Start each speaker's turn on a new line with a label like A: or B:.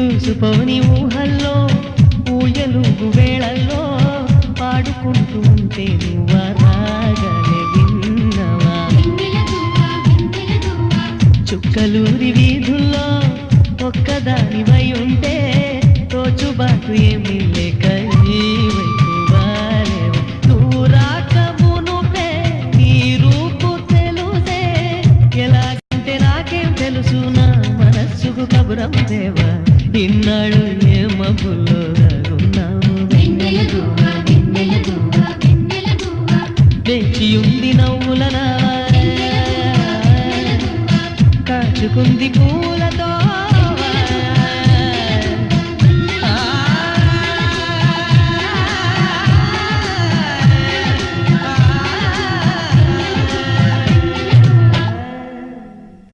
A: ఊసుపోని ఊహల్లో ఊయలుగు వేళల్లో పాడుకుంటూ ఉంటే నువ్వా రాగానే విన్నవా చుక్కలూరి వీధుల్లో ఒక్కదానివై ఉంటే తోచుబాటు ఏమీ లేక ఈ వైపు వాలేవా నువ్వు రాకమునుపే నీ రూపు తెలుసే ఎలాగంటే నాకేం తెలుసు నా మనస్సుకు కబురం దేవా ఇన్నాళ్ళు ఏ మబ్బుల్లో దాగున్నావు వేచి ఉంది నవ్వుల కాచుకుంది పూల